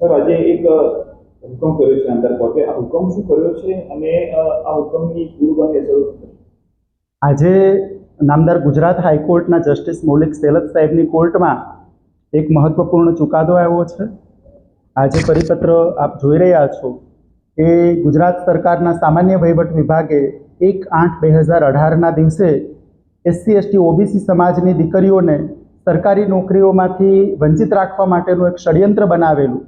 Sir, આજે એક હુકમ કર્યો છે આંતર કોર્ટે. આ હુકમ શું કર્યો છે અને આ હુકમની દૂરગામી અસરો શું થશે? આજે નામદાર ગુજરાત હાઈકોર્ટના જસ્ટિસ મૌલિક સેલત સાહેબની કોર્ટમાં એક મહત્વપૂર્ણ ચુકાદો આવ્યો છે. આજે પરિપત્ર આપ જોઈ રહ્યા છો કે ગુજરાત સરકારના સામાન્ય વહીવટ વિભાગે 1/8/2018ના દિવસે SC/ST OBC સમાજની દીકરીઓને સરકારી નોકરીઓમાંથી વંચિત રાખવા માટેનું એક ષડયંત્ર બનાવેલું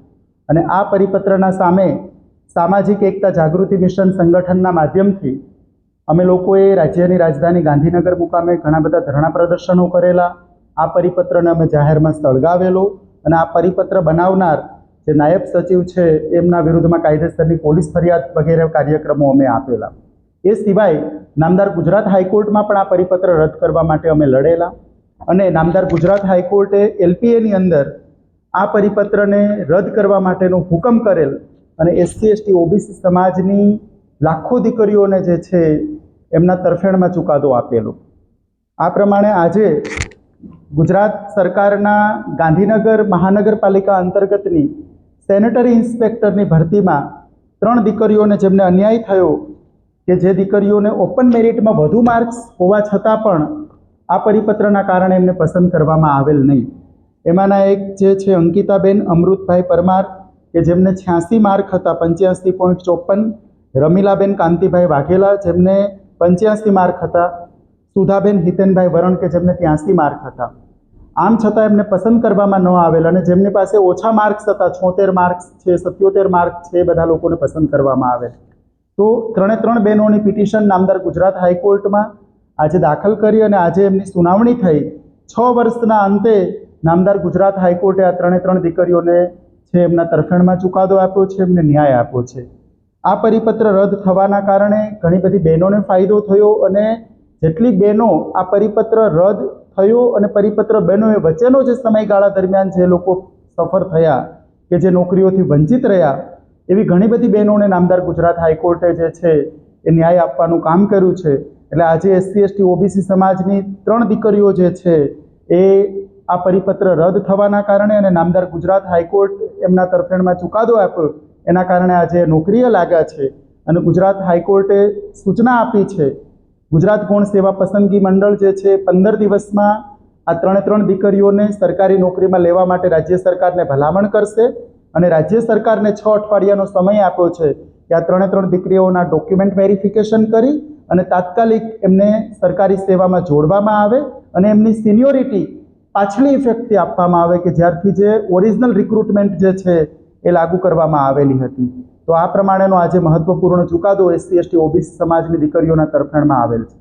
અને આ પરિપત્રના સામે સામાજિક એકતા જાગૃતિ મિશન સંગઠનના માધ્યમથી અમે લોકોએ રાજ્યની રાજધાની ગાંધીનગર મુકામે ઘણા બધા ધરણા પ્રદર્શનો કરેલા. આ પરિપત્રને અમે જાહેરમાં સળગાવેલો અને આ પરિપત્ર બનાવનાર જે નાયબ સચિવ છે એમના વિરુદ્ધમાં કાયદેસરની પોલીસ ફરિયાદ વગેરે કાર્યક્રમો અમે આપેલા. એ સિવાય નામદાર ગુજરાત હાઈકોર્ટમાં પણ આ પરિપત્ર રદ કરવા માટે અમે લડેલા અને નામદાર ગુજરાત હાઈકોર્ટે LPAની અંદર આ પરિપત્રને રદ કરવા માટેનો હુકમ કરેલ અને SC/ST OBC સમાજની લાખો દીકરીઓને જે છે એમના તરફેણમાં ચુકાદો આપેલો. આ પ્રમાણે આજે ગુજરાત સરકારના ગાંધીનગર મહાનગરપાલિકા અંતર્ગતની સેનેટરી ઇન્સ્પેક્ટરની ભરતીમાં 3 દીકરીઓને જેમને અન્યાય થયો કે જે દીકરીઓને ઓપન મેરિટમાં વધુ માર્ક્સ હોવા છતાં પણ આ પરિપત્રના કારણે એમને પસંદ કરવામાં આવેલ નહીં. એમાંના એક જે છે અંકિતાબેન અમૃતભાઈ પરમાર કે જેમને 86 માર્ક હતા, 85.54, રમીલાબેન કાંતિભાઈ વાઘેલા જેમને 85 માર્ક હતા, સુધાબેન હિતેનભાઈ વરણ કે જેમને 83 માર્ક હતા. આમ છતાં એમને પસંદ કરવામાં ન આવેલ અને જેમની પાસે ઓછા માર્ક્સ હતા, 76 માર્ક્સ છે, 77 માર્ક છે, એ બધા લોકોને પસંદ કરવામાં આવેલ. તો 3 બહેનોની પિટિશન નામદાર ગુજરાત હાઈકોર્ટમાં આજે દાખલ કરી અને આજે એમની સુનાવણી થઈ. 6 વર્ષના અંતે નામદાર ગુજરાત હાઈકોર્ટે આ 3 દીકરીઓને છે એમના તરફેણમાં ચુકાદો આપ્યો છે, એમને ન્યાય આપ્યો છે. આ પરિપત્ર રદ થવાના કારણે ઘણી બધી બહેનોને ફાયદો થયો અને જેટલી બહેનો આ પરિપત્ર રદ થયો અને પરિપત્ર બહેનોએ વચ્ચેનો જે સમયગાળા દરમિયાન જે લોકો સફર થયા કે જે નોકરીઓથી વંચિત રહ્યા એવી ઘણી બધી બહેનોને નામદાર ગુજરાત હાઈકોર્ટે જે છે એ ન્યાય આપવાનું કામ કર્યું છે. એટલે આજે SC/ST OBC સમાજની 3 દીકરીઓ જે છે એ આ પરિપત્ર રદ થવાના કારણે અને નામદાર ગુજરાત હાઈકોર્ટ એમના તરફેણમાં ચુકાદો આપ્યો એના કારણે આજે નોકરીએ લાગ્યા છે. અને ગુજરાત હાઈકોર્ટે સૂચના આપી છે ગુજરાત ગૌણ સેવા પસંદગી મંડળ જે છે 15 દિવસમાં આ 3 દીકરીઓને સરકારી નોકરીમાં લેવા માટે રાજ્ય સરકારને ભલામણ કરશે અને રાજ્ય સરકારને 6 અઠવાડિયાનો સમય આપ્યો છે કે આ 3 દીકરીઓના ડોક્યુમેન્ટ વેરિફિકેશન કરી અને તાત્કાલિક એમને સરકારી સેવામાં જોડવામાં આવે અને એમની સિનિયોરિટી પાછલી ઇફેક્ટથી આપવામાં આવે કે જ્યારથી જે ઓરિજિનલ રિક્રુટમેન્ટ જે છે એ લાગુ કરવામાં આવેલી હતી. તો આ પ્રમાણેનો આજે મહત્વપૂર્ણ ચુકાદો SC/ST OBC સમાજની દીકરીઓના તરફેણમાં આવેલ છે.